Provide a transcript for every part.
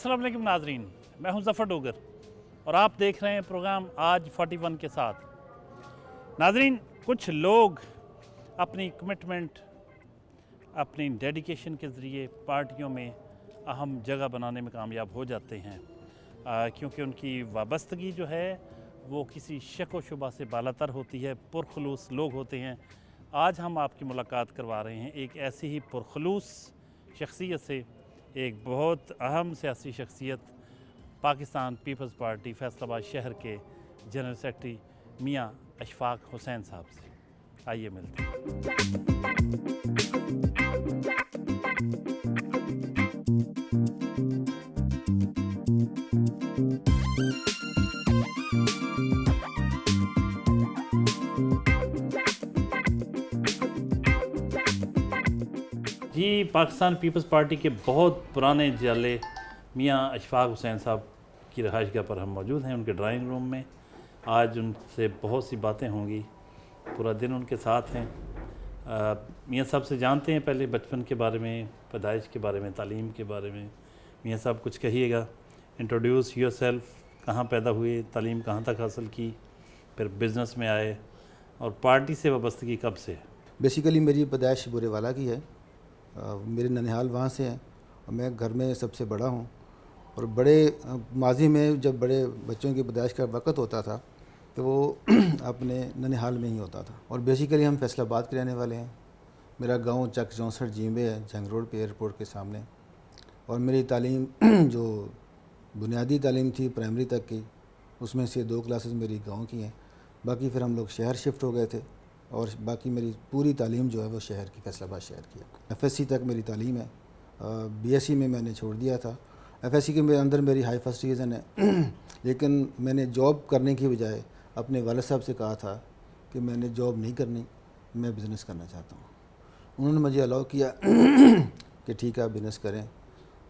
अस्सलाम वालेकुम नाजरीन, मैं हूं ज़फ़र डोगर और आप देख रहे हैं प्रोग्राम आज 41 के साथ। नाजरीन, कुछ लोग अपनी कमिटमेंट, अपनी डेडिकेशन के ज़रिए पार्टियों में अहम जगह बनाने में कामयाब हो जाते हैं, क्योंकि उनकी वाबस्तगी जो है वो किसी शक व शुबा से बालातर होती है, पुरखलूस लोग होते हैं। आज हम आपकी मुलाकात करवा रहे हैं एक ऐसी ही पुरखलूस शख्सियत से, एक बहुत अहम सियासी शख्सियत, पाकिस्तान पीपल्स पार्टी फैसलाबाद शहर के जनरल सेक्रेटरी मियां अशफाक हुसैन साहब से। आइए मिलते हैं। जी, पाकिस्तान पीपल्स पार्टी के बहुत पुराने जाले मियां अशफाक हुसैन साहब की रहायशगाह पर हम मौजूद हैं, उनके ड्राइंग रूम में। आज उनसे बहुत सी बातें होंगी, पूरा दिन उनके साथ हैं। मियां साहब से जानते हैं पहले बचपन के बारे में, पैदाइश के बारे में, तालीम के बारे में। मियां साहब कुछ कहिएगा, इंट्रोड्यूस योरसेल्फ, कहाँ पैदा हुए, तालीम कहाँ तक हासिल की, फिर बिज़नेस में आए और पार्टी से वाबस्तगी कब से? बेसिकली मेरी पैदाइश बुरेवाला की है। मेरे ननिहाल वहाँ से हैं और मैं घर में सबसे बड़ा हूँ। और बड़े माजी में जब बड़े बच्चों की पैदाइश का वक़्त होता था तो वो अपने ननिहाल में ही होता था। और बेसिकली हम फैसलाबाद के रहने वाले हैं। मेरा गांव चक 64 जींबे है, जंग रोड पे एयरपोर्ट के सामने। और मेरी तालीम जो बुनियादी तालीम थी प्राइमरी तक की, उसमें से 2 क्लासेस मेरी गाँव की हैं। बाकी फिर हम लोग शहर शिफ्ट हो गए थे और बाकी मेरी पूरी तालीम जो है वो शहर की, फैसलाबाद शहर की है। FSC तक मेरी तालीम है। BSc में मैंने छोड़ दिया था। FSC के अंदर मेरी हाई फर्स्ट डिवीज़न है लेकिन मैंने जॉब करने की बजाय अपने वालिद साहब से कहा था कि मैंने जॉब नहीं करनी, मैं बिज़नेस करना चाहता हूँ। उन्होंने मुझे अलाउ किया कि ठीक है आप बिज़नेस करें,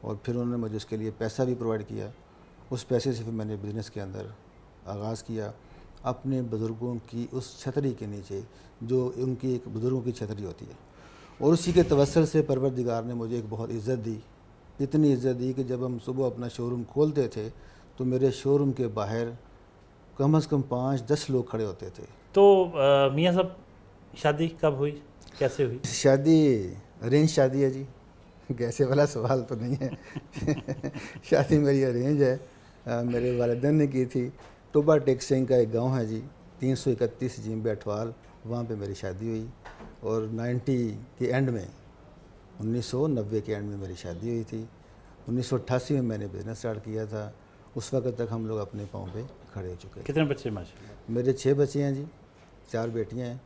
और फिर उन्होंने मुझे उसके लिए पैसा भी प्रोवाइड किया। उस पैसे से फिर मैंने बिज़नेस के अंदर आगाज़ किया, अपने बुज़ुर्गों की उस छतरी के नीचे जो उनकी एक बुज़ुर्गों की छतरी होती है। और उसी के तवस्सुल से परवरदिगार ने मुझे एक बहुत इज़्ज़त दी, इतनी इज़्ज़त दी कि जब हम सुबह अपना शोरूम खोलते थे तो मेरे शोरूम के बाहर कम से कम 5-10 लोग खड़े होते थे। तो मियां साहब, शादी कब हुई, कैसे हुई? शादी अरेंज शादी है जी, कैसे वाला सवाल तो नहीं है शादी मेरी अरेंज है। मेरे वालिदैन ने की थी। टोबा टेक सिंह का एक गांव है जी, 331 जींबे अठवाल, वहाँ पे मेरी शादी हुई। और 90 के एंड में, 1990 के एंड में मेरी शादी हुई थी। 1988 में मैंने बिज़नेस स्टार्ट किया था। उस वक्त तक हम लोग अपने पाँव पे खड़े हो चुके थे। कितने बच्चे माशाल्लाह? मेरे 6 बच्चे हैं जी, 4 बेटियाँ हैं,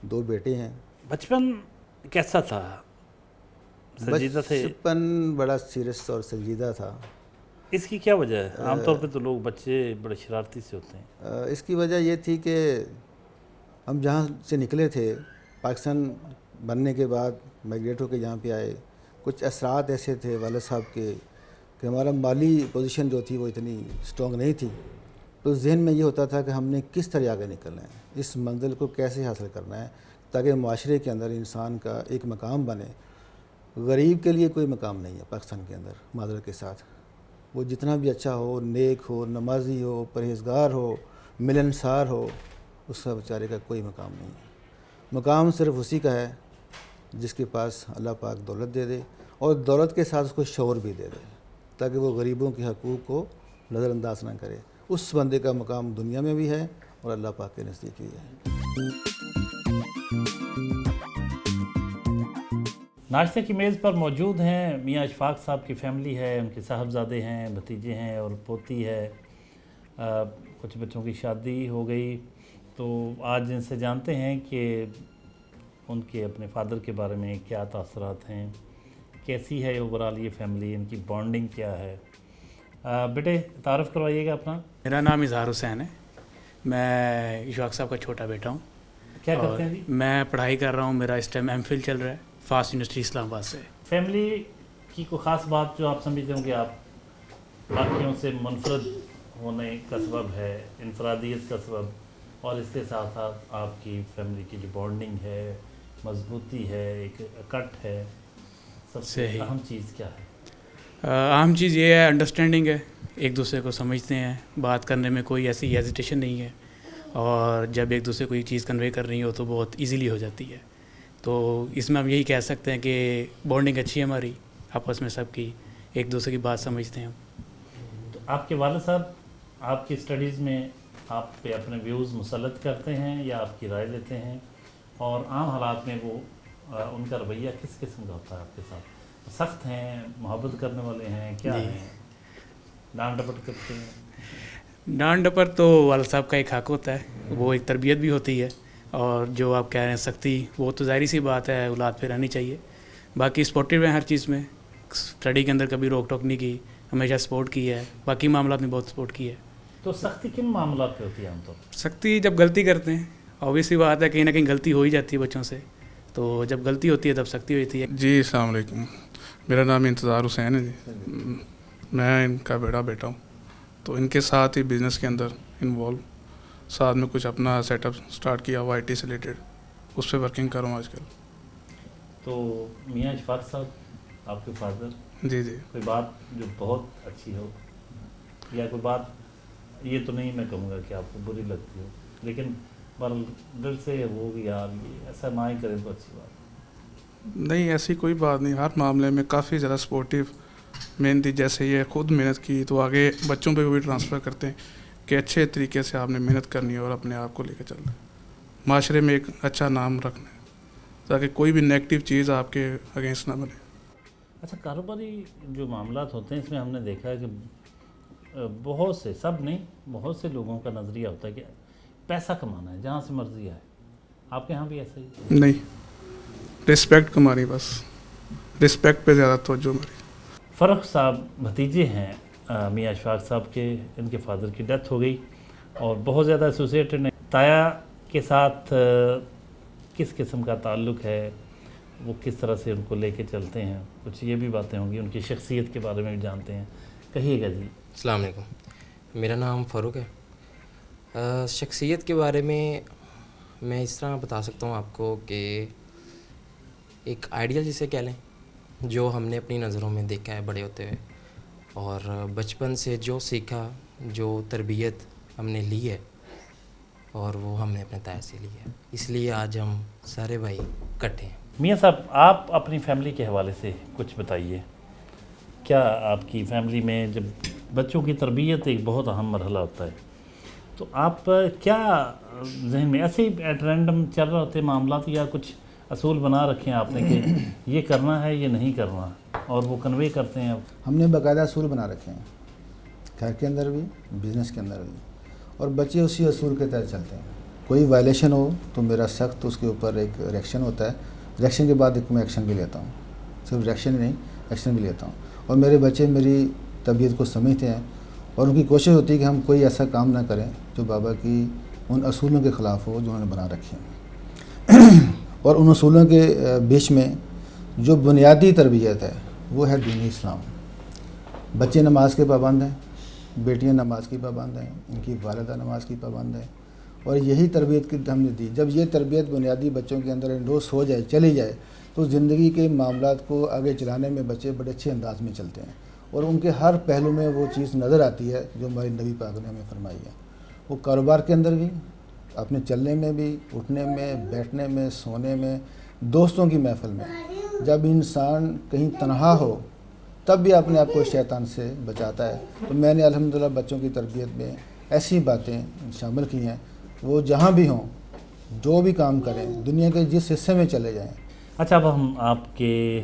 2 बेटे हैं। बचपन कैसा था? संजीदा थे? बचपन बड़ा सीरियस और संजीदा था। इसकी क्या वजह है? आमतौर पे तो लोग बच्चे बड़े शरारती से होते हैं। इसकी वजह ये थी कि हम जहाँ से निकले थे, पाकिस्तान बनने के बाद माइग्रेट होकर यहाँ पे आए, कुछ असरात ऐसे थे वालिद साहब के कि हमारा माली पोजीशन जो थी वो इतनी स्ट्रॉन्ग नहीं थी। तो जहन में ये होता था कि हमने किस तरह आगे निकलना है, इस मंजिल को कैसे हासिल करना है ताकि माशरे के अंदर इंसान का एक मकाम बने। गरीब के लिए कोई मकाम नहीं है पाकिस्तान के अंदर, मादरत के साथ। वो जितना भी अच्छा हो, नेक हो, नमाजी हो, परहेज़गार हो, मिलनसार हो, उसका बेचारे का कोई मकाम नहीं है। मकाम सिर्फ उसी का है जिसके पास अल्लाह पाक दौलत दे दे, और दौलत के साथ उसको शौर भी दे दे ताकि वो गरीबों के हकूक़ को नज़रअंदाज ना करे। उस बंदे का मकाम दुनिया में भी है और अल्लाह पाक के नज़दीक भी है। नाश्ते की मेज़ पर मौजूद हैं मियां अशफाक साहब की फैमिली है, उनके साहबजादे हैं, भतीजे हैं और पोती है। कुछ बच्चों की शादी हो गई। तो आज इनसे जानते हैं कि उनके अपने फादर के बारे में क्या तासरात हैं, कैसी है ओवरऑल ये फैमिली, इनकी बॉन्डिंग क्या है। बेटे तारुफ़ करवाइएगा अपना। मेरा नाम इज़हार हुसैन है, मैं इशफाक साहब का छोटा बेटा हूँ। क्या करते हैं जी? मैं पढ़ाई कर रहा हूँ, मेरा इस टाइम MPhil चल रहा है फास्ट यूनिवर्सिटी इस्लामाबाद से। फैमिली की कोई ख़ास बात जो आप समझते होंगे आप बाकियों से मुनफरद होने का सबब है, इनफरादियत का सबब, और इसके साथ साथ आपकी फैमिली की जो बॉन्डिंग है, मजबूती है, एक इकट्ठ है, सबसे सही। अहम चीज़ क्या है? अहम चीज़ ये है अंडरस्टैंडिंग है, एक दूसरे को समझते हैं, बात करने में कोई ऐसी हेजिटेशन नहीं है, और जब एक दूसरे को ये चीज़ कन्वे कर रही हो तो बहुत इजीली हो जाती है। तो इसमें हम यही कह सकते हैं कि बॉन्डिंग अच्छी है हमारी आपस में सबकी, एक दूसरे की बात समझते हैं हम। तो आपके वालिद साहब आपकी स्टडीज़ में आप पे अपने व्यूज़ मुसलत करते हैं या आपकी राय लेते हैं, और आम हालात में वो उनका रवैया किस किस्म का होता है आपके साथ? सख्त हैं, मोहब्बत करने वाले हैं, क्या जी। हैं, डांट डपट करते हैं? डांट डपट तो वाला साहब का एक हक होता है, वो एक तरबियत भी होती है, और जो आप कह रहे हैं सख्ती, वो तो ज़ाहिर सी बात है, औलाद पे रहनी चाहिए। बाकी सपोर्टिव है हर चीज़ में, स्टडी के अंदर कभी रोक टोक नहीं की, हमेशा सपोर्ट की है, बाकी मामलात में बहुत सपोर्ट की है। तो सख्ती किन मामला पे होती है आमतौर पर? सख्ती जब गलती करते हैं, ऑब्वियसली बात है, कहीं ना कहीं गलती हो ही जाती है बच्चों से, तो जब गलती होती है तब सख्ती होती है। जी अस्सलाम वालेकुम, मेरा नाम इंतज़ार हुसैन है जी। मैं इनका बेटा हूँ, तो इनके साथ ही बिज़नेस के अंदर इन्वॉल्व, साथ में कुछ अपना सेटअप स्टार्ट किया हुआ IT से रिलेटेड, उस पर वर्किंग कर रहा हूँ आजकल। तो मियाँ इशफाक साहब आपके फादर, जी जी। कोई बात जो बहुत अच्छी हो, या कोई बात ये तो नहीं मैं कहूँगा कि आपको बुरी लगती हो, लेकिन पर दिल से वो भी यार ये ऐसा ना ही करें तो अच्छी बात है। नहीं ऐसी कोई बात नहीं, हर मामले में काफ़ी ज़्यादा सपोर्टिव, मेहनती, जैसे ये खुद मेहनत की तो आगे बच्चों पे भी ट्रांसफ़र करते हैं कि अच्छे तरीके से आपने मेहनत करनी है और अपने आप को लेकर चलना है, माशरे में एक अच्छा नाम रखना है, ताकि कोई भी नेगेटिव चीज़ आपके अगेंस्ट ना बने। अच्छा, कारोबारी जो मामलात होते हैं इसमें हमने देखा है कि बहुत से, सब नहीं, बहुत से लोगों का नज़रिया होता है कि पैसा कमाना है जहाँ से मर्जी आए। आपके यहाँ भी ऐसा ही है? नहीं, रिस्पेक्ट कमानी, बस रिस्पेक्ट पे ज़्यादा तवज्जो हमारी। फ़र्रुख साहब भतीजे हैं मियाँ इशफाक साहब के, इनके फादर की डेथ हो गई और बहुत ज़्यादा एसोसिएटेड हैं। ताया के साथ किस किस्म का ताल्लुक़ है, वो किस तरह से उनको लेके चलते हैं, कुछ ये भी बातें होंगी, उनकी शख्सियत के बारे में भी जानते हैं, कहिएगा जी। अस्सलाम वालेकुम, मेरा नाम फ़ारूक है। शख्सियत के बारे में मैं इस तरह बता सकता हूँ आपको कि एक आइडियल जिसे कह लें, जो हमने अपनी नज़रों में देखा है बड़े होते हुए, और बचपन से जो सीखा, जो तरबियत हमने ली है, और वो हमने अपने ताया से ली है, इसलिए आज हम सारे भाई इकट्ठे हैं। मियाँ साहब, आप अपनी फैमिली के हवाले से कुछ बताइए। क्या आपकी फैमिली में जब बच्चों की तरबियत एक बहुत अहम मरहला होता है, तो आप क्या जहन में ऐसे ही एट रैंडम चल रहे होते मामला, या कुछ असूल बना रखे हैं आपने कि ये करना है, ये नहीं करना, और वो कन्वे करते हैं? हमने बाकायदा असूल बना रखे हैं, घर के अंदर भी, बिज़नेस के अंदर भी, और बच्चे उसी असूल के तहत चलते हैं। कोई वायलेशन हो तो मेरा सख्त उसके ऊपर एक रिएक्शन होता है, रिएक्शन के बाद एक मैं एक्शन भी लेता हूँ, सिर्फ रिएक्शन ही नहीं, एक्शन भी लेता हूँ। और मेरे बच्चे मेरी तबीयत को समझते हैं, और उनकी कोशिश होती है कि हम कोई ऐसा काम ना करें जो बाबा की उन असूलों के ख़िलाफ़ हो जो उन्होंने बना रखे हैं। और उन असूलों के बीच में जो बुनियादी तरबियत है वो है दीन इस्लाम। बच्चे नमाज के पाबंद हैं, बेटियां नमाज की पाबंद हैं, इनकी वालिदा नमाज की पाबंद है, और यही तरबियत की हमने दी। जब ये तरबियत बुनियादी बच्चों के अंदर इंडोस हो जाए, चली जाए, तो ज़िंदगी के मामलात को आगे चलाने में बच्चे बड़े अच्छे अंदाज में चलते हैं, और उनके हर पहलू में वो चीज़ नज़र आती है जो हमारी नबी पाक ने हमें फरमाई है। वो कारोबार के अंदर भी, अपने चलने में भी, उठने में, बैठने में, सोने में, दोस्तों की महफिल में। जब इंसान कहीं तन्हा हो तब भी अपने आप को शैतान से बचाता है। तो मैंने अल्हम्दुलिल्लाह बच्चों की तरबियत में ऐसी बातें शामिल की हैं, वो जहाँ भी हों, जो भी काम करें, दुनिया के जिस हिस्से में चले जाएं। अच्छा, अब हम आपके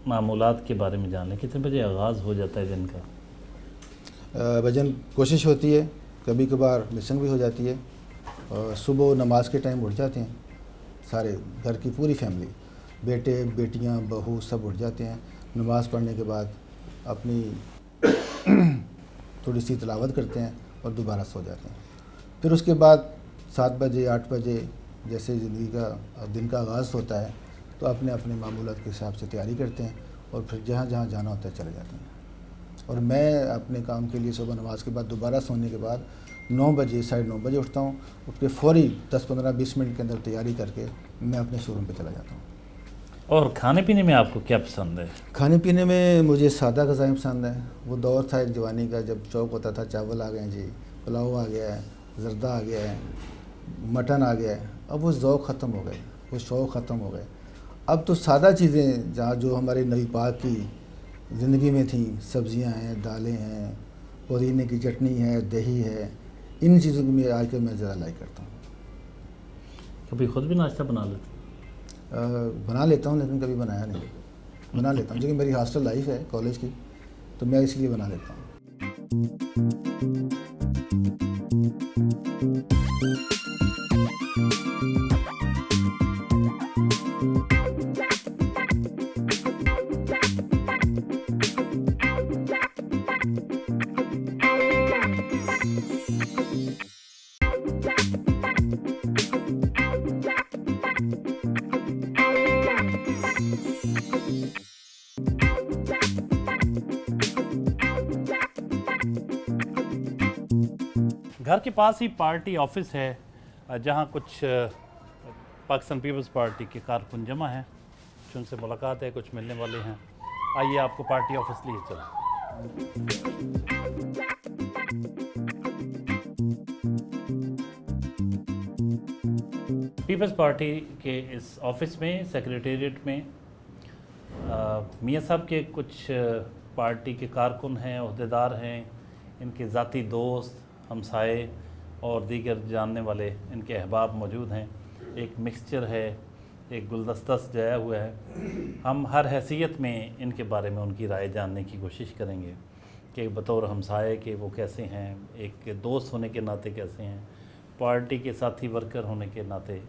मामूलात के बारे में जान लें। कितने बजे आगाज़ हो जाता है दिन का? वजन कोशिश होती है, कभी कभार मिसिंग भी हो जाती है, और सुबह नमाज के टाइम उठ जाते हैं, सारे घर की पूरी फैमिली, बेटे बेटियां, बहू सब उठ जाते हैं। नमाज़ पढ़ने के बाद अपनी थोड़ी सी तिलावत करते हैं और दोबारा सो जाते हैं। फिर उसके बाद 7 बजे 8 बजे जैसे ज़िंदगी का दिन का आगाज़ होता है, तो अपने अपने मामूलात के हिसाब से तैयारी करते हैं, और फिर जहाँ जहाँ जाना होता है चले जाते हैं। और मैं अपने काम के लिए सुबह नमाज के बाद दोबारा सोने के बाद 9 बजे 9:30 बजे उठता हूँ। उठ के फौरी 10-15-20 मिनट के अंदर तैयारी करके मैं अपने शोरूम पे चला जाता हूँ। اور کھانے پینے میں آپ کو کیا پسند ہے؟ کھانے پینے میں مجھے سادہ غذائیں پسند ہیں. وہ دور تھا ایک جوانی کا جب شوق ہوتا تھا چاول آ گئے ہیں جی، پلاؤ آ گیا ہے، زردہ آ گیا ہے، مٹن آ گیا ہے. اب وہ ذوق ختم ہو گئے، وہ شوق ختم ہو گئے. اب تو سادہ چیزیں جہاں جو ہمارے نبی پاک کی زندگی میں تھیں، سبزیاں ہیں، دالیں ہیں، پودینے کی چٹنی ہے، دہی ہے، ان چیزوں کو میں آج کل میں زیادہ لائک کرتا ہوں. کبھی خود بھی ناشتہ بنا لیتے؟ بنا لیتا ہوں لیکن کبھی بنایا نہیں. بنا لیتا ہوں کیونکہ میری ہاسٹل لائف ہے کالج کی، تو میں اس لیے بنا لیتا ہوں. گھر کے پاس ہی پارٹی آفس ہے جہاں کچھ پاکستان پیپلز پارٹی کے کارکن جمع ہیں. ان سے ملاقات ہے، کچھ ملنے والے ہیں. آئیے آپ کو پارٹی آفس لیے چلیں. پیپلز پارٹی کے اس آفس میں سیکریٹریٹ میں میاں صاحب کے کچھ پارٹی کے کارکن ہیں، عہدیدار ہیں، ان کے ذاتی دوست، ہمسائے اور دیگر جاننے والے ان کے احباب موجود ہیں. ایک مکسچر ہے، ایک گلدستہ سجایا ہوا ہے. ہم ہر حیثیت میں ان کے بارے میں ان کی رائے جاننے کی کوشش کریں گے کہ بطور ہمسائے کہ وہ کیسے ہیں، ایک دوست ہونے کے ناطے کیسے ہیں، پارٹی کے ساتھی ورکر ہونے کے ناطے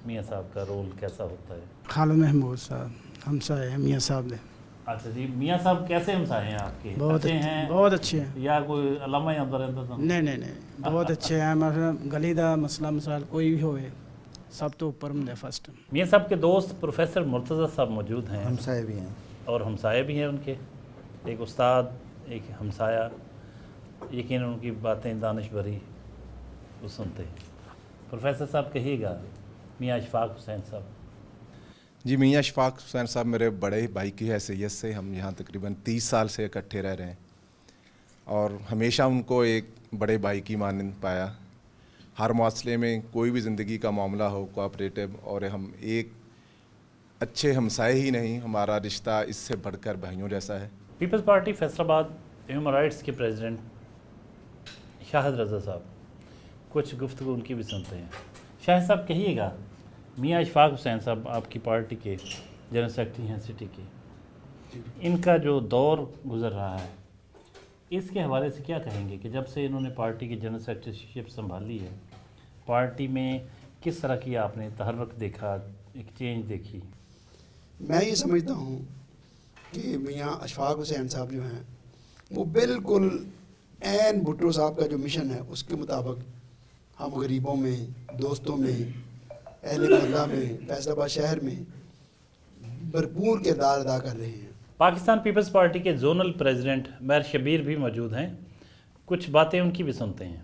میاں صاحب کا رول کیسا ہوتا ہے. خالد محمود صاحب ہمسائے ہیں میاں صاحب نے. اچھا جی، میاں صاحب کیسے ہمسائے ہیں آپ کے؟ بہت اچھے ہیں بہت اچھے ہیں. یا کوئی علامہ ہی اندر رہتا تھا؟ نہیں بہت اچھے ہیں. مطلب گلی دا مسئلہ مسائل کوئی بھی ہوئے سب تو اوپر ہوں فرسٹ. میاں صاحب کے دوست پروفیسر مرتضیٰ صاحب موجود ہیں، ہمسائے بھی ہیں اور ہمسائے بھی ہیں ان کے. ایک استاد، ایک ہمسایہ، یقیناً ان کی باتیں دانش بھری وہ سنتے ہیں. پروفیسر صاحب کہیے گا. میاں اشفاق حسین صاحب. جی، میاں اشفاق حسین صاحب میرے بڑے بھائی کی حیثیت سے ہم یہاں تقریباً 30 سال سے اکٹھے رہ رہے ہیں اور ہمیشہ ان کو ایک بڑے بھائی کی مانند پایا. ہر معاشرے میں کوئی بھی زندگی کا معاملہ ہو کوآپریٹو، اور ہم ایک اچھے ہمسائے ہی نہیں، ہمارا رشتہ اس سے بڑھ کر بھائیوں جیسا ہے. پیپلز پارٹی فیصل آباد ہیومن رائٹس کے پریزیڈنٹ شاہد رضا صاحب، کچھ گفتگو ان کی بھی سنتے ہیں. شاہد صاحب کہیے گا، میاں اشفاق حسین صاحب آپ کی پارٹی کے جنرل سیکرٹری ہیں سٹی کے، ان کا جو دور گزر رہا ہے اس کے حوالے سے کیا کہیں گے کہ جب سے انہوں نے پارٹی کی جنرل سیکرٹریشپ سنبھالی ہے، پارٹی میں کس طرح کی آپ نے تحرک دیکھا، ایک چینج دیکھی؟ میں یہ سمجھتا ہوں کہ میاں اشفاق حسین صاحب جو ہیں وہ بالکل عین بھٹو صاحب کا جو مشن ہے اس کے مطابق ہم غریبوں میں، دوستوں میں، اہل محلہ میں، فیصل آباد شہر میں بھرپور کردار ادا کر رہے ہیں. پاکستان پیپلز پارٹی کے زونل پریزیڈنٹ میر شبیر بھی موجود ہیں، کچھ باتیں ان کی بھی سنتے ہیں.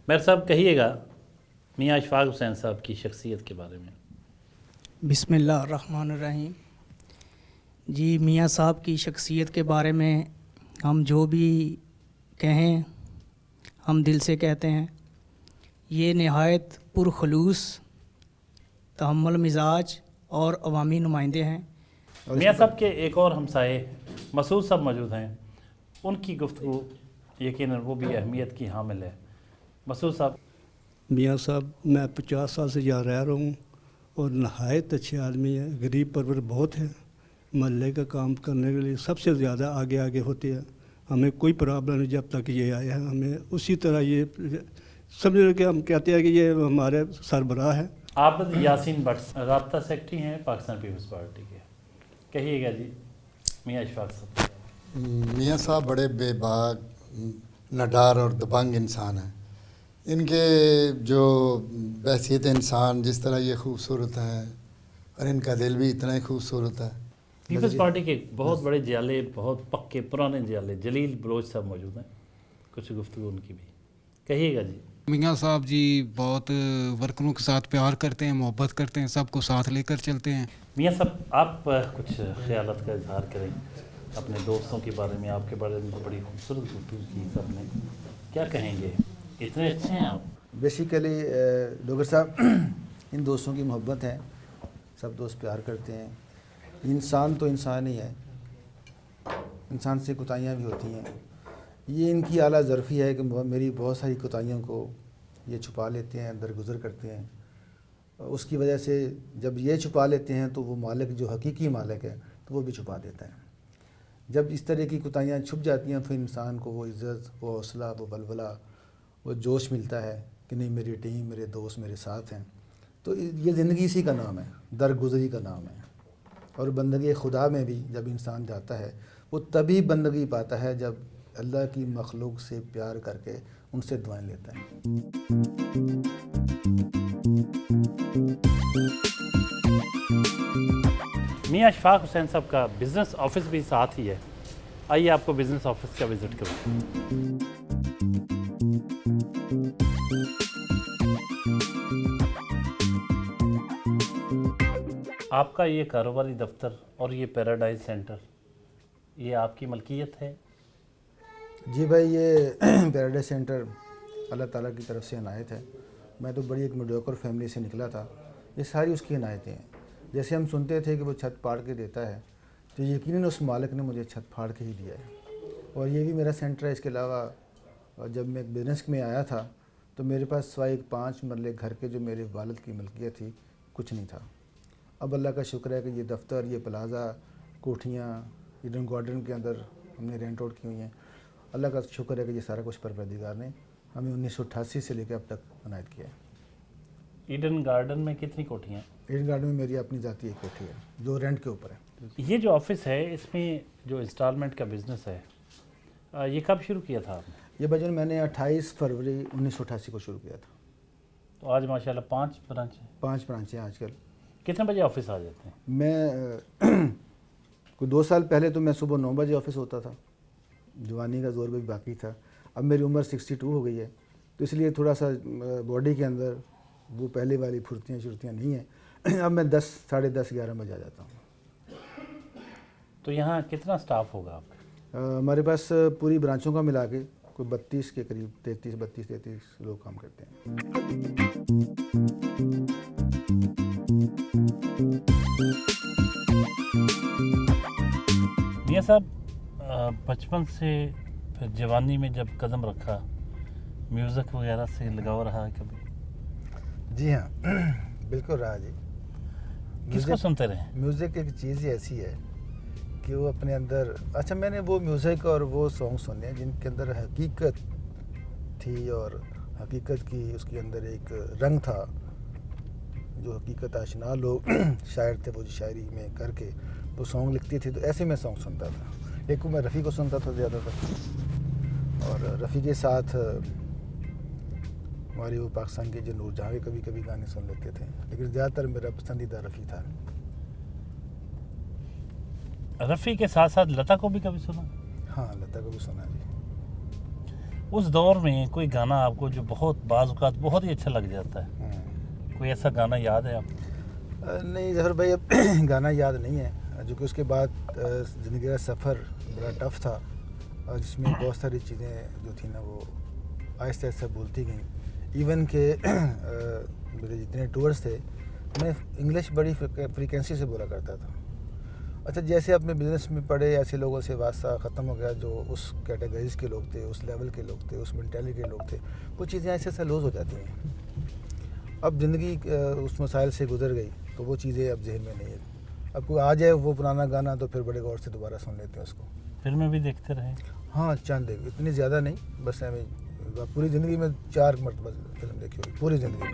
میر صاحب کہیے گا میاں اشفاق حسین صاحب کی شخصیت کے بارے میں. بسم اللہ الرحمن الرحیم. جی، میاں صاحب کی شخصیت کے بارے میں ہم جو بھی کہیں ہم دل سے کہتے ہیں. یہ نہایت پرخلوص، تحمل مزاج اور عوامی نمائندے ہیں. میاں صاحب کے ایک اور ہمسائے مسعود صاحب موجود ہیں، ان کی گفتگو یقیناً وہ بھی اہمیت کی حامل ہے. مسعود صاحب. میاں صاحب میں 50 سال سے یہاں رہ رہا ہوں اور نہایت اچھے آدمی ہیں. غریب پرور بہت ہے، محلے کا کام کرنے کے لیے سب سے زیادہ آگے ہوتے ہیں. ہمیں کوئی پرابلم نہیں جب تک یہ آئے ہیں. ہمیں اسی طرح یہ سمجھ رہے کہ ہم کہتے ہیں کہ یہ ہمارے سربراہ ہیں. عابد یاسین بٹ رابطہ سیکرٹری ہیں پاکستان پیپلز پارٹی کے. کہیے گا جی میاں اشفاق صاحب. میاں صاحب بڑے بے باک، نڈار اور دبنگ انسان ہیں. ان کے جو بحثیت انسان جس طرح یہ خوبصورت ہیں اور ان کا دل بھی اتنا ہی خوبصورت ہے. پیپلز پارٹی کے بہت بڑے جیالے، بہت پکے پرانے جیالے جلیل بلوچ صاحب موجود ہیں، کچھ گفتگو ان کی بھی. کہیے گا جی. मियाँ साहब जी बहुत वर्करों के साथ प्यार करते हैं, मोहब्बत करते हैं, सबको साथ लेकर चलते हैं। मियाँ साहब, आप कुछ ख्यालात का इजहार करें अपने दोस्तों के बारे में। आपके बारे में तो बड़ी खूबसूरत गुफ्तगू की सबने, क्या कहेंगे? इतने अच्छे हैं आप। बेसिकली डॉक्टर साहब, इन दोस्तों की मोहब्बत है, सब दोस्त प्यार करते हैं। इंसान तो इंसान ही है, इंसान से कोताहियाँ भी होती हैं। ये इनकी आला ज़रफ़ी है कि मेरी बहुत सारी कोताहियों को ये छुपा लेते हैं, दरगुजर करते हैं। उसकी वजह से जब ये छुपा लेते हैं तो वो मालिक जो हकीकी मालिक है तो वो भी छुपा देता है। जब इस तरह की कोताहियाँ छुप जाती हैं फिर इंसान को वो इज़्ज़त, वो हौसला, वो बलबला, वो जोश मिलता है कि नहीं, मेरी टीम, मेरे दोस्त मेरे साथ हैं। तो ये ज़िंदगी इसी का नाम है, दरगुजरी का नाम है। और बंदगी खुदा में भी जब इंसान जाता है वो तभी बंदगी पाता है जब अल्लाह की मखलूक से प्यार करके उनसे दुआएं लेता है। मियाँ अशफाक हुसैन साहब का बिज़नेस ऑफिस भी साथ ही है। आइए आपको बिज़नेस ऑफिस का विज़िट करूँ। आपका ये कारोबारी दफ्तर और ये पैराडाइज सेंटर, ये आपकी मलकियत है? जी भाई, ये पैराडाइज सेंटर अल्लाह ताला की तरफ से इनायत है। मैं तो बड़ी एक मीडियोकर फैमिली से निकला था, ये सारी उसकी इनायतें हैं। जैसे हम सुनते थे कि वो छत फाड़ के देता है, तो यकीनन उस मालिक ने मुझे छत फाड़ के ही दिया है। और ये भी मेरा सेंटर है। इसके अलावा जब मैं बिज़नेस में आया था तो मेरे पास सिवाय एक 5 मरले घर के जो मेरे वालिद की मिल्कियत थी कुछ नहीं था। अब अल्लाह का शुक्र है कि ये दफ्तर, ये प्लाज़ा, कोठियाँ ईडन गार्डन के अंदर हमने रेंट आउट की हुई हैं। अल्लाह का शुक्र है कि ये सारा कुछ परवरदिगार ने हमें 1988 से लेकर अब तक इनायत किया है। ईडन गार्डन में कितनी कोठियाँ? ईडन गार्डन में मेरी अपनी जाती एक कोठी है जो रेंट के ऊपर है। ये जो ऑफिस है इसमें जो इंस्टॉलमेंट का बिज़नेस है, ये कब शुरू किया था आपने? ये बजन मैंने 28 फरवरी 1988 को शुरू किया था। तो आज माशाल्लाह 5 ब्रांच हैं। 5 ब्रांचें आजकल। कितने बजे ऑफिस आ जाते हैं? मैं कोई 2 साल पहले तो मैं सुबह 9 बजे ऑफिस होता था, जवानी का जोर भी बाकी था। अब मेरी उम्र 62 हो गई है, तो इसलिए थोड़ा सा बॉडी के अंदर वो पहले वाली फुर्तियाँ शुर्तियाँ नहीं हैं। अब मैं 10, साढ़े 10, 11 बजे आ जाता हूँ। तो यहाँ कितना स्टाफ होगा आपका? हमारे पास पूरी ब्रांचों का मिला के कोई 32 के करीब, 33 लोग काम करते हैं। मियाँ साहब, बचपन से फिर जवानी में जब कदम रखा, म्यूज़िक वगैरह से लगाव रहा है कभी? जी हाँ, बिल्कुल रहा जी। किसको सुनते रहे? म्यूज़िक एक चीज़ ही ऐसी है कि वो अपने अंदर, अच्छा मैंने वो म्यूज़िक और वो सॉन्ग सुने जिनके अंदर हकीकत थी और हकीकत की उसके अंदर एक रंग था। जो हकीकत आशना लोग शायर थे, वो जो शायरी में करके वो सॉन्ग लिखती थी, तो ऐसे मैं सॉन्ग सुनता था। एक को मैं रफ़ी को सुनता था ज़्यादातर, और रफ़ी के साथ हमारे वो पाकिस्तान के जो नूर जहाँ के कभी कभी गाने सुन लेते थे, लेकिन ज़्यादातर मेरा पसंदीदा रफ़ी था। रफ़ी के साथ साथ लता को भी कभी सुना? हाँ, लता को भी सुना जी। उस दौर में कोई गाना आपको जो बहुत बाज़ औक़ात बहुत ही अच्छा लग जाता है, कोई ऐसा गाना याद है आपको? नहीं ज़हर भाई, अब गाना याद नहीं है, जो कि उसके बाद ज़िंदगी का सफ़र बड़ा टफ़ था और जिसमें बहुत सारी चीज़ें जो थी ना वो आहिस्ता आहिस्ता बोलती गई। इवन के मेरे जितने टूर्स थे मैं इंग्लिश बड़ी फ्रीक्वेंसी से बोला करता था। अच्छा, जैसे अपने बिज़नेस में पड़े ऐसे लोगों से वास्ता ख़त्म हो गया जो उस कैटेगरीज़ के लोग थे, उस लेवल के लोग थे, उस मेंटालिटी के लोग थे, वो चीज़ें ऐसे ऐसे लूज़ हो जाती हैं। अब ज़िंदगी उस मसाइल से गुजर गई तो वो चीज़ें अब जहन में नहीं है। अब कोई आ जाए वो पुराना गाना तो फिर बड़े गौर से दोबारा सुन लेते हैं उसको। फिल्में भी देखते रहे? हाँ, चंद देख, इतनी ज़्यादा नहीं, बस हमें पूरी ज़िंदगी में 4 मरतबा फिल्म देखी होगी पूरी ज़िंदगी में।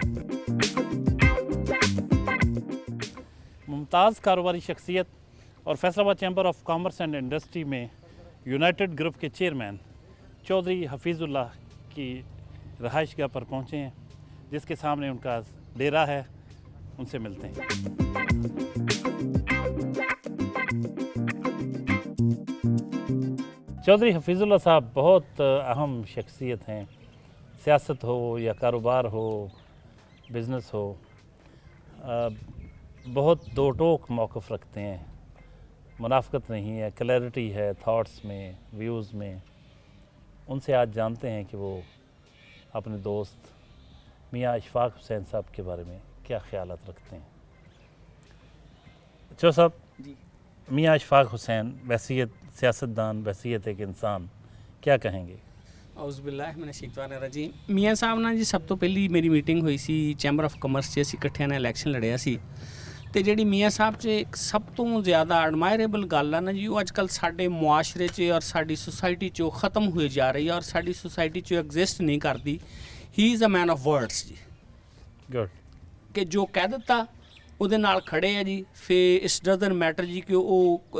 मुमताज़ कारोबारी शख्सियत और Faisalabad chamber of commerce and industry में यूनाइटेड ग्रुप के चेयरमैन चौधरी हफीज़ुल्लाह की रहाइशगाह पर पहुँचे हैं, जिसके सामने उनका डेरा है। उनसे मिलते हैं। चौधरी हफीज़ुल्लाह साहब बहुत अहम शख्सियत हैं सियासत हो या कारोबार हो, बिज़नेस हो, बहुत दो टोक मौक़िफ़ रखते हैं, मुनाफ़क़त नहीं है, क्लैरिटी है थॉट्स में, व्यूज़ में। उनसे आज जानते हैं कि वो अपने दोस्त मियाँ इशफ़ाक़ हुसैन साहब के बारे में क्या ख़यालात रखते हैं। चो साहब जी, मियाँ इशफ़ाक़ हुसैन वैसियत सियासतदान, वैसियत एक इंसान, क्या कहेंगे? औज़ुबिल्लाहिमिनश्शैतानिर्रजीम। ਮੀਆਂ ਸਾਹਿਬ ਨਾਲ ਜੀ ਸਭ ਤੋਂ ਪਹਿਲੀ ਮੇਰੀ ਮੀਟਿੰਗ ਹੋਈ ਸੀ ਚੈਂਬਰ ਆਫ ਕਮਰਸ 'ਚ, ਅਸੀਂ ਇਕੱਠਿਆਂ ਨੇ ਇਲੈਕਸ਼ਨ ਲੜਿਆ ਸੀ। ਤੇ ਜਿਹੜੀ ਮੀਆਂ ਸਾਹਿਬ 'ਚ ਇੱਕ ਸਭ ਤੋਂ ਜ਼ਿਆਦਾ ਐਡਮਾਇਰੇਬਲ ਗੱਲ ਆ ਨਾ ਜੀ, ਉਹ ਅੱਜ ਕੱਲ੍ਹ ਸਾਡੇ ਮੁਆਸ਼ਰੇ 'ਚ ਔਰ ਸਾਡੀ ਸੁਸਾਇਟੀ 'ਚ ਉਹ ਖਤਮ ਹੋਈ ਜਾ ਰਹੀ ਹੈ ਔਰ ਸਾਡੀ ਸੁਸਾਇਟੀ 'ਚ ਐਗਜ਼ਿਸਟ ਨਹੀਂ ਕਰਦੀ। He is a man of words ਜੀ, ਗੁੱਡ, ਕਿ ਜੋ ਕਹਿ ਦਿੱਤਾ ਉਹਦੇ ਨਾਲ ਖੜੇ ਆ ਜੀ। ਫਿਰ ਇਟਸ ਡਜ਼ਨਟ ਮੈਟਰ ਜੀ ਕਿ ਉਹ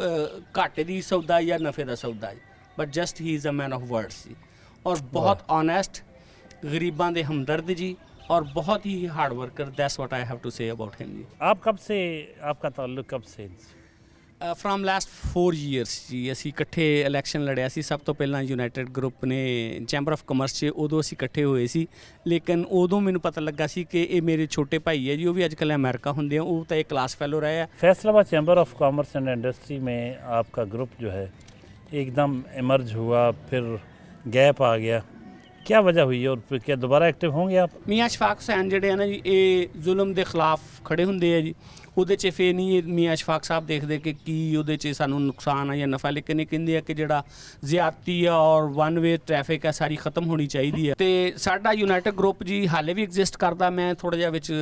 ਘਾਟੇ ਦੀ ਸੌਦਾ ਜਾਂ ਨਫੇ ਦਾ ਸੌਦਾ ਜੀ, but just he is a man of words ਜੀ। और बहुत ऑनेस्ट, गरीबां दे हमदर्द जी, और बहुत ही hard worker. That's what I have to say about him जी। आप कब से, आपका ताल्लुक कब से? फ्राम लास्ट 4 years जी। ਅਸੀਂ ਇਕੱਠੇ ਇਲੈਕਸ਼ਨ ਲੜਿਆ ਸੀ ਸਭ ਤੋਂ ਪਹਿਲਾਂ ਯੂਨਾਈਟਿਡ ਗਰੁੱਪ ਨੇ ਚੈਂਬਰ ਆਫ ਕਮਰਸ 'ਚ, ਉਦੋਂ ਅਸੀਂ ਇਕੱਠੇ ਹੋਏ ਸੀ। ਲੇਕਿਨ ਉਦੋਂ ਮੈਨੂੰ ਪਤਾ ਲੱਗਾ ਸੀ ਕਿ ਇਹ ਮੇਰੇ ਛੋਟੇ ਭਾਈ ਹੈ ਜੀ, ਉਹ ਵੀ ਅੱਜ ਕੱਲ੍ਹ ਅਮਰੀਕਾ ਹੁੰਦੇ ਆ, ਉਹ ਤਾਂ ਇਹ क्लास फेलो रहे हैं। Faisalabad chamber of commerce and industry में आपका ग्रुप जो है एकदम इमर्ज हुआ, फिर गैप आ गया, क्या वजह हुई और फिर क्या दोबारा एक्टिव होंगे आप? ਮੀਆਂ ਇਸ਼ਫਾਕ ਹੁਸੈਨ ਜਿਹੜੇ ਆ ਨਾ ਜੀ, ਇਹ ਜ਼ੁਲਮ ਦੇ ਖਿਲਾਫ ਖੜੇ ਹੁੰਦੇ ਆ ਜੀ। ਉਹਦੇ 'ਚ ਫਿਰ ਨਹੀਂ ਇਹ ਮੀਆਂ ਇਸ਼ਫਾਕ ਸਾਹਿਬ ਦੇਖਦੇ ਕਿ ਕੀ ਉਹਦੇ 'ਚ ਸਾਨੂੰ ਨੁਕਸਾਨ ਆ ਜਾਂ ਨਫਾ, ਲੇਕਿਨ ਇਹ ਕਹਿੰਦੇ ਆ ਕਿ ਜਿਹੜਾ ਜ਼ਿਆਦਤੀ ਆ ਔਰ ਵਨ ਵੇ ਟ੍ਰੈਫਿਕ ਆ ਸਾਰੀ ਖਤਮ ਹੋਣੀ ਚਾਹੀਦੀ ਹੈ। ਤੇ ਸਾਡਾ ਯੂਨਾਈਟਿਡ ਗਰੁੱਪ ਜੀ ਹਾਲੇ ਵੀ ਐਗਜ਼ਿਸਟ ਕਰਦਾ। ਮੈਂ ਥੋੜ੍ਹਾ ਜਿਹਾ ਵਿੱਚ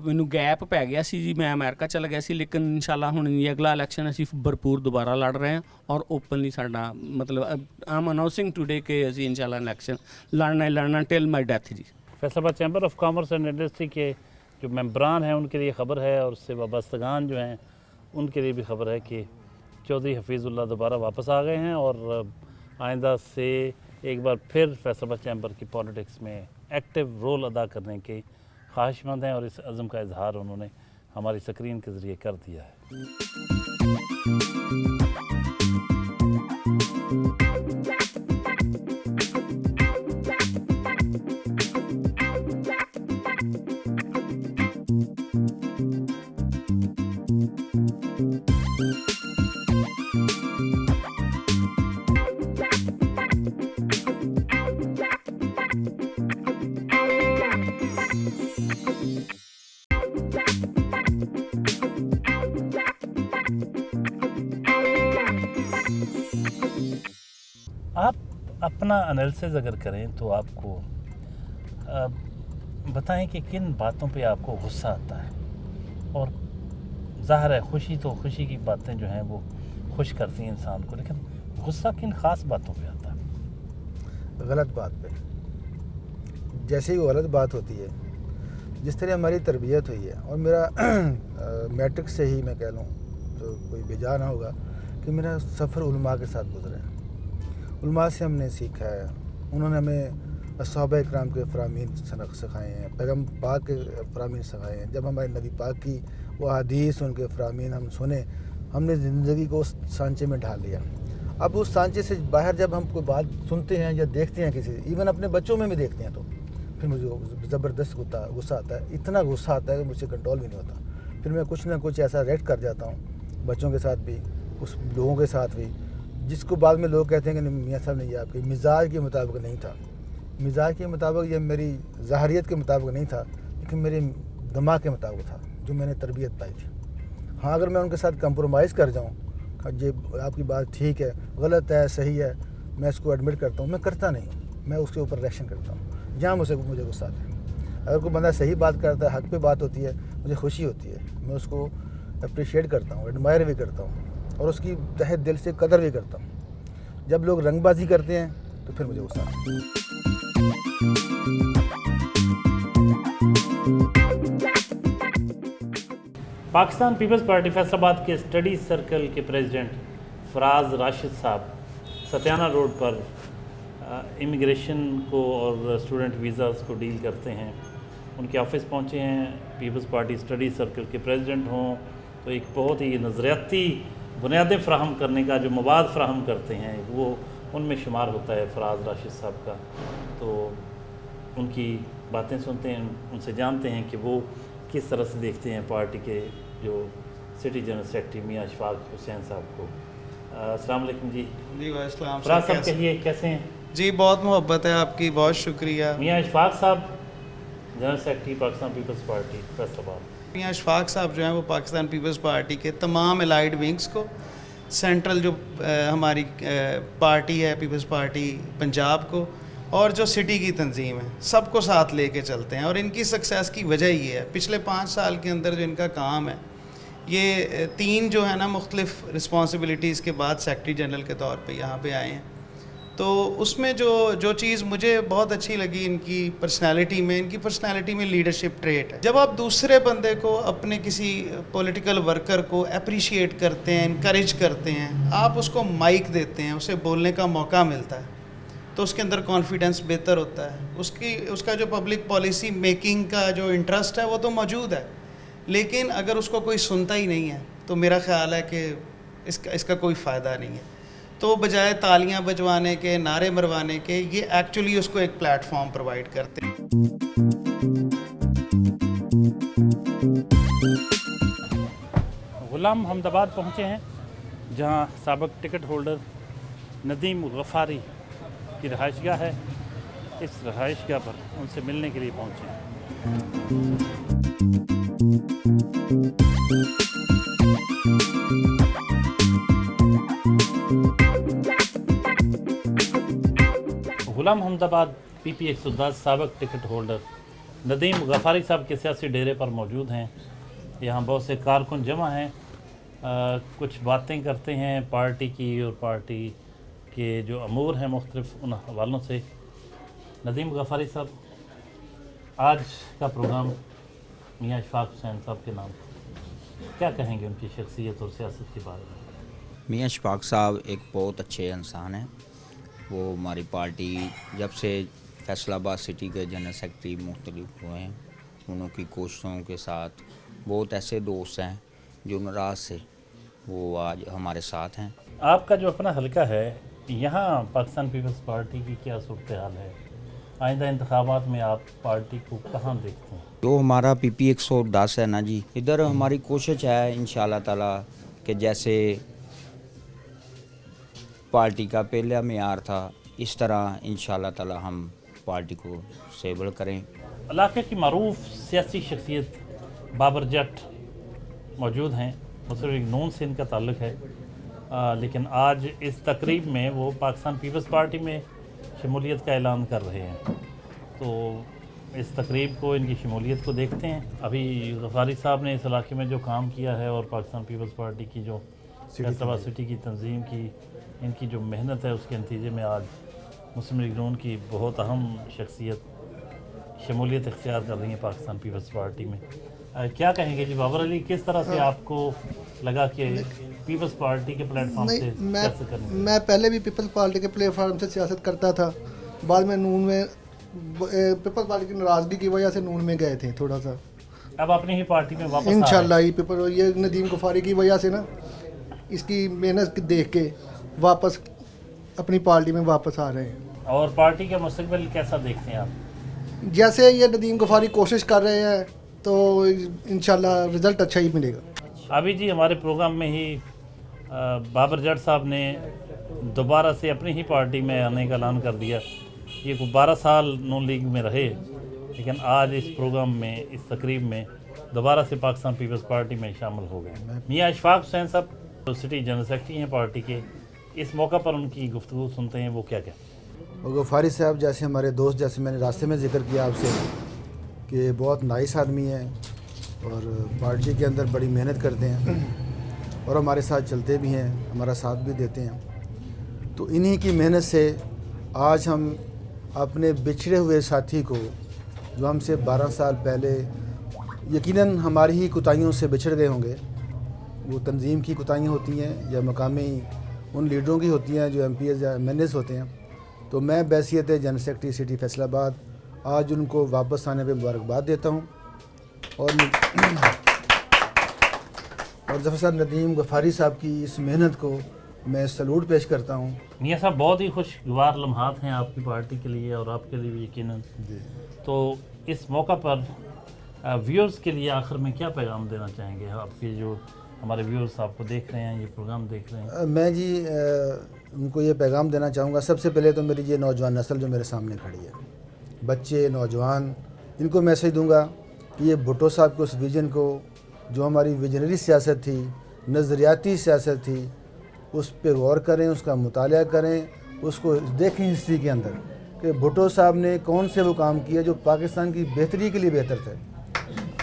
ਮੈਨੂੰ ਗੈਪ ਪੈ ਗਿਆ ਸੀ ਜੀ, ਮੈਂ ਅਮਰੀਕਾ ਚਲਾ ਗਿਆ ਸੀ, ਲੇਕਿਨ ਇਨਸ਼ਾਅੱਲਾ ਹੁਣ ਅਗਲਾ ਇਲੈਕਸ਼ਨ ਅਸੀਂ ਭਰਪੂਰ ਦੁਬਾਰਾ ਲੜ ਰਹੇ ਹਾਂ ਔਰ ਓਪਨਲੀ ਸਾਡਾ ਮਤਲਬ ਆਮ ਅਨਾਊਂਸਿੰਗ ਟੂਡੇ ਕਿ ਅਸੀਂ ਇਨਸ਼ਾਅੱਲਾ ਇਲੈਕਸ਼ਨ लड़ना टिल माई डेथ जी। Faisalabad chamber of commerce and industry के जो मेंबरान हैं उनके लिए ख़बर है और उससे वाबस्तगान जो हैं उनके लिए भी ख़बर है कि चौधरी हफीज़ुल्लाह दोबारा वापस आ गए हैं और आइंदा से एक बार फिर फैसलाबाद चैम्बर की पॉलिटिक्स में एक्टिव रोल अदा करने के ख्वाहिशमंद हैं और इस अज़म का इजहार उन्होंने हमारी स्क्रीन के ज़रिए कर दिया है। आप अपना एनालिसिस अगर करें तो आपको बताएं कि किन बातों पे आपको गुस्सा आता है, और ज़ाहिर है खुशी की बातें जो हैं वो खुश करती हैं इंसान को, लेकिन गुस्सा किन ख़ास बातों पे आता है? गलत बात पे। जैसे ही वो गलत बात होती है, जिस तरह हमारी तरबियत हुई है, और मेरा मैट्रिक से ही मैं कह लूँ तो कोई बेजा ना होगा कि मेरा सफ़र उलमा के साथ गुजरा है। उलमा से हमने सीखा है, उन्होंने हमें असहाबा इकराम के फ़रामीन सिखाए हैं, पैगम्बर पाक के फ़रामीन सिखाए हैं। जब हमारे नबी पाक की वो हदीस, उनके फ़रामीन हम सुने, हमने ज़िंदगी को उस सांचे में ढाल लिया। अब उस सांचे से बाहर जब हम कोई बात सुनते हैं या देखते हैं किसी, इवन अपने बच्चों में भी देखते हैं, तो फिर मुझे ज़बरदस्त गुस्सा आता है। इतना गुस्सा आता है कि मुझसे कंट्रोल भी नहीं होता। फिर मैं कुछ ना कुछ ऐसा रिएक्ट कर जाता हूँ, बच्चों के साथ भी, उस लोगों के साथ भी, जिसको बाद में लोग कहते हैं कि मियाँ साहब ने ये आपके मिजाज के मुताबिक नहीं था। मिजाज के मुताबिक, ये मेरी ज़ाहरियत के मुताबिक नहीं था, लेकिन मेरे दिमाग के मुताबिक था, जो मैंने तरबियत पाई थी। हाँ, अगर मैं उनके साथ कंप्रोमाइज़ कर जाऊँ, ये आपकी बात ठीक है, गलत है, सही है, मैं इसको एडमिट करता हूँ, मैं करता नहीं, मैं उसके ऊपर रिएक्शन करता हूँ जहाँ मुझे गुस्सा आता है। अगर कोई बंदा सही बात करता है, हक पे बात होती है, मुझे खुशी होती है, मैं उसको अप्रिशिएट करता हूँ, एडमायर भी करता हूँ और उसकी तहे दिल से कदर भी करता हूँ। जब लोग रंगबाजी करते हैं तो फिर मुझे गुस्सा आता है। पाकिस्तान पीपल्स पार्टी फैसलाबाद के स्टडी सर्कल के प्रेसिडेंट फराज राशिद साहब सत्याना रोड पर इमिग्रेशन को और स्टूडेंट वीज़ाज़ को डील करते हैं, उनके ऑफिस पहुंचे हैं। पीपल्स पार्टी स्टडी सर्कल के प्रेसिडेंट हों तो एक बहुत ही नज़रियाती बुनियादें फ़राहम करने का जो मवाद फ़राहम करते हैं वो उनमें शुमार होता है फराज राशिद साहब का। तो ان کی باتیں سنتے ہیں, ان سے جانتے ہیں کہ وہ کس طرح سے دیکھتے ہیں پارٹی کے جو سٹی جنرل سیکرٹری میاں اشفاق حسین صاحب کو. السلام علیکم جی. جی وعلیکم السلام. فراز صاحب کہیے کیسے ہیں؟ جی بہت محبت ہے آپ کی, بہت شکریہ. میاں اشفاق صاحب general secretary Pakistan peoples party Faisalabad. Mian Ashfaq صاحب جو ہیں وہ پاکستان پیپلز پارٹی کے تمام الائیڈ ونگز کو, سینٹرل جو ہماری پارٹی ہے پیپلز پارٹی پنجاب کو, اور جو سٹی کی تنظیم ہے, سب کو ساتھ لے کے چلتے ہیں. اور ان کی سکسیس کی وجہ یہ ہے, پچھلے 5 سال کے اندر جو ان کا کام ہے, یہ 3 جو ہے نا مختلف رسپانسبلٹیز کے بعد سیکرٹری جنرل کے طور پہ یہاں پہ آئے ہیں. تو اس میں جو چیز مجھے بہت اچھی لگی ان کی پرسنالٹی میں لیڈرشپ ٹریٹ ہے. جب آپ دوسرے بندے کو, اپنے کسی پولیٹیکل ورکر کو اپریشیٹ کرتے ہیں, انکریج کرتے ہیں, آپ اس کو مائک دیتے ہیں, اسے بولنے کا موقع ملتا ہے, تو اس کے اندر کانفیڈنس بہتر ہوتا ہے. اس کا جو پبلک پالیسی میکنگ کا جو انٹرسٹ ہے وہ تو موجود ہے, لیکن اگر اس کو کوئی سنتا ہی نہیں ہے تو میرا خیال ہے کہ اس کا کوئی فائدہ نہیں ہے. تو بجائے تالیاں بجوانے کے, نعرے مروانے کے, یہ ایکچولی اس کو ایک پلیٹ فارم پرووائڈ کرتے ہیں. غلام حمد آباد پہنچے ہیں, جہاں سابق ٹکٹ ہولڈر ندیم غفاری کی رہائش گاہ ہے. اس رہائش گاہ پر ان سے ملنے کے لیے پہنچے ہیں. غلام حمد آباد PP 110 سابق ٹکٹ ہولڈر ندیم غفاری صاحب کے سیاسی ڈیرے پر موجود ہیں. یہاں بہت سے کارکن جمع ہیں, کچھ باتیں کرتے ہیں پارٹی کی اور پارٹی کے جو امور ہیں مختلف ان حوالوں سے. ندیم غفاری صاحب, آج کا پروگرام میاں اشفاق حسین صاحب کے نام, کیا کہیں گے ان کی شخصیت اور سیاست کے بارے میں؟ میاں اشفاق صاحب ایک بہت اچھے انسان ہیں. وہ ہماری پارٹی جب سے فیصل آباد سٹی کے جنرل سیکرٹری مختلف ہوئے ہیں, انہوں کی کوششوں کے ساتھ بہت ایسے دوست ہیں جو ناراض سے وہ آج ہمارے ساتھ ہیں. آپ کا جو اپنا حلقہ ہے, یہاں پاکستان پیپلز پارٹی کی کیا صورتحال ہے؟ آئندہ انتخابات میں آپ پارٹی کو کہاں دیکھتے ہیں؟ جو ہمارا PP 110 ہے نا جی, ادھر ہماری کوشش ہے انشاءاللہ تعالیٰ کہ جیسے پارٹی کا پہلا معیار تھا, اس طرح انشاءاللہ تعالیٰ ہم پارٹی کو اسٹیبل کریں. علاقے کی معروف سیاسی شخصیت بابر جٹ موجود ہیں. مصر نون سے ان کا تعلق ہے, لیکن آج اس تقریب میں وہ پاکستان پیپلز پارٹی میں شمولیت کا اعلان کر رہے ہیں. تو اس تقریب کو, ان کی شمولیت کو دیکھتے ہیں. ابھی غفاری صاحب نے اس علاقے میں جو کام کیا ہے اور پاکستان پیپلز پارٹی کی جو فیصل آباد سٹی کی تنظیم کی, ان کی جو محنت ہے, اس کے نتیجے میں آج مسلم لیگ نون کی بہت اہم شخصیت شمولیت اختیار کر رہی ہیں پاکستان پیپلز پارٹی میں. کیا کہیں گے جی بابر علی, کس طرح سے آپ کو لگا کہ پیپلز پارٹی کے پلیٹ فارم سے سیاست کرنی؟ میں پہلے بھی پیپلز پارٹی کے پلیٹ فارم سے سیاست کرتا تھا, بعد میں نون میں پیپلز پارٹی کی ناراضگی کی وجہ سے نون میں گئے تھے تھوڑا سا. اب اپنی ہی پارٹی میں واپس انشاءاللہ یہ ندیم غفاری کی وجہ سے نا, اس کی محنت دیکھ کے واپس اپنی پارٹی میں واپس آ رہے ہیں. اور پارٹی کا مستقبل کیسا دیکھتے ہیں آپ؟ جیسے یہ ندیم غفاری کوشش کر رہے ہیں تو انشاءاللہ رزلٹ اچھا ہی ملے گا. ابھی جی ہمارے پروگرام میں ہی بابر جٹ صاحب نے دوبارہ سے اپنی ہی پارٹی میں آنے کا اعلان کر دیا. یہ 12 سال نون لیگ میں رہے, لیکن آج اس پروگرام میں, اس تقریب میں دوبارہ سے پاکستان پیپلز پارٹی میں شامل ہو گئے. میاں اشفاق حسین صاحب سٹی جنرل سیکرٹری ہیں پارٹی کے, اس موقع پر ان کی گفتگو سنتے ہیں, وہ کیا کہتے ہیں. غفاری صاحب جیسے ہمارے دوست, جیسے میں نے راستے میں ذکر کیا آپ سے کہ بہت نائس آدمی ہیں اور پارٹی کے اندر بڑی محنت کرتے ہیں اور ہمارے ساتھ چلتے بھی ہیں, ہمارا ساتھ بھی دیتے ہیں. تو انہی کی محنت سے آج ہم اپنے بچھڑے ہوئے ساتھی کو, جو ہم سے 12 سال پہلے یقیناً ہماری ہی کوتاہیوں سے بچھڑ گئے ہوں گے, وہ تنظیم کی کوتاہیاں ہوتی ہیں یا مقامی ان لیڈروں کی ہوتی ہیں جو MPs یا MNAs ہوتے ہیں. تو میں بحیثیت جنرل سیکرٹری سٹی فیصل آباد آج ان کو واپس آنے پہ مبارکباد دیتا ہوں. اور ظفر صاحب ندیم غفاری صاحب کی اس محنت کو میں سلوٹ پیش کرتا ہوں. میاں صاحب بہت ہی خوشگوار لمحات ہیں آپ کی پارٹی کے لیے اور آپ کے لیے بھی یقیناً. تو اس موقع پر ویورز کے لیے آخر میں کیا پیغام دینا چاہیں گے آپ کے جو ہمارے ویورز آپ کو دیکھ رہے ہیں یہ پروگرام دیکھ رہے ہیں؟ میں جی ان کو یہ پیغام دینا چاہوں گا. سب سے پہلے تو میری یہ نوجوان نسل جو میرے سامنے کھڑی ہے, بچے نوجوان, ان کو میسیج دوں گا کہ یہ بھٹو صاحب کے اس ویژن کو جو ہماری ویژنری سیاست تھی, نظریاتی سیاست تھی, اس پہ غور کریں, اس کا مطالعہ کریں, اس کو دیکھیں ہسٹری کے اندر کہ بھٹو صاحب نے کون سے وہ کام کیا جو پاکستان کی بہتری کے لیے بہتر تھے.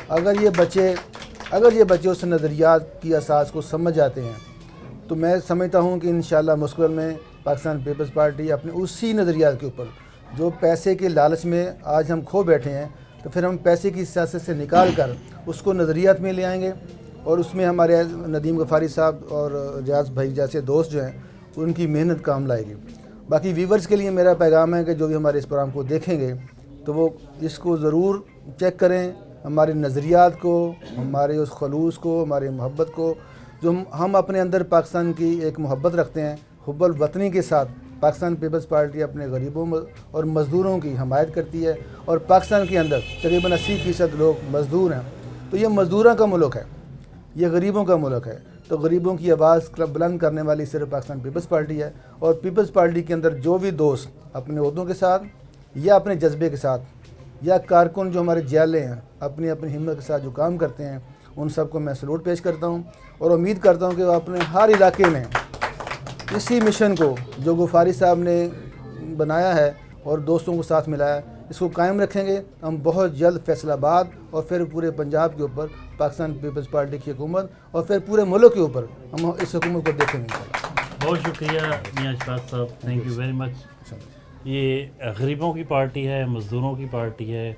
اگر یہ بچے اس نظریات کی اساس کو سمجھ جاتے ہیں تو میں سمجھتا ہوں کہ انشاءاللہ مستقبل میں پاکستان پیپلز پارٹی اپنے اسی نظریات کے اوپر جو پیسے کے لالچ میں آج ہم کھو بیٹھے ہیں, تو پھر ہم پیسے کی سیاست سے نکال کر اس کو نظریات میں لے آئیں گے, اور اس میں ہمارے ندیم غفاری صاحب اور ریاض بھائی جیسے دوست جو ہیں ان کی محنت کام لائے گی. باقی ویورز کے لیے میرا پیغام ہے کہ جو بھی ہمارے اس پروگرام کو دیکھیں گے تو وہ اس کو ضرور چیک کریں, ہمارے نظریات کو, ہمارے اس خلوص کو, ہماری محبت کو, جو ہم اپنے اندر پاکستان کی ایک محبت رکھتے ہیں, حب الوطنی کے ساتھ. پاکستان پیپلز پارٹی اپنے غریبوں اور مزدوروں کی حمایت کرتی ہے, اور پاکستان کے اندر تقریباً 80% لوگ مزدور ہیں. تو یہ مزدوروں کا ملک ہے, یہ غریبوں کا ملک ہے. تو غریبوں کی آواز بلند کرنے والی صرف پاکستان پیپلز پارٹی ہے, اور پیپلز پارٹی کے اندر جو بھی دوست اپنے عہدوں کے ساتھ یا اپنے جذبے کے ساتھ, یا کارکن جو ہمارے جیلے ہیں اپنی ہمت کے ساتھ جو کام کرتے ہیں, ان سب کو میں سلوٹ پیش کرتا ہوں, اور امید کرتا ہوں کہ وہ اپنے ہر علاقے میں اسی مشن کو جو غفاری صاحب نے بنایا ہے اور دوستوں کو ساتھ ملایا ہے, اس کو قائم رکھیں گے. ہم بہت جلد فیصل آباد اور پھر پورے پنجاب کے اوپر پاکستان پیپلز پارٹی کی حکومت اور پھر پورے ملک کے اوپر ہم اس حکومت کو دیکھیں گے. بہت شکریہ میاں اشفاق صاحب, تھینک یو ویری مچ. یہ غریبوں کی پارٹی ہے, مزدوروں کی پارٹی ہے.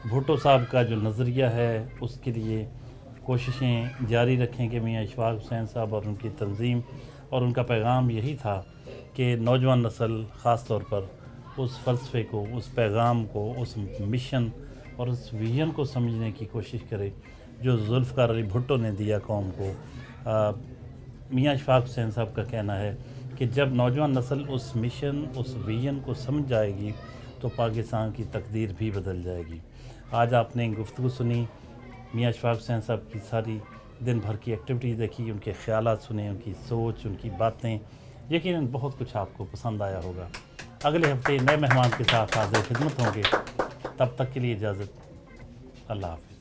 بھٹو صاحب کا جو نظریہ ہے اس کے لیے کوششیں جاری رکھیں کہ میاں اشفاق حسین صاحب اور ان کی تنظیم, اور ان کا پیغام یہی تھا کہ نوجوان نسل خاص طور پر اس فلسفے کو, اس پیغام کو, اس مشن اور اس ویژن کو سمجھنے کی کوشش کرے جو ذوالفقار علی بھٹو نے دیا قوم کو. میاں اشفاق حسین صاحب کا کہنا ہے کہ جب نوجوان نسل اس مشن, اس ویژن کو سمجھ جائے گی تو پاکستان کی تقدیر بھی بدل جائے گی. آج آپ نے گفتگو سنی, میاں اشفاق حسین صاحب کی ساری دن بھر کی ایکٹیویٹیز دیکھی, ان کے خیالات سنے, ان کی سوچ, ان کی باتیں. یقیناً بہت کچھ آپ کو پسند آیا ہوگا. اگلے ہفتے نئے مہمان کے ساتھ حاضر خدمت ہوں گے. تب تک کے لیے اجازت, اللہ حافظ.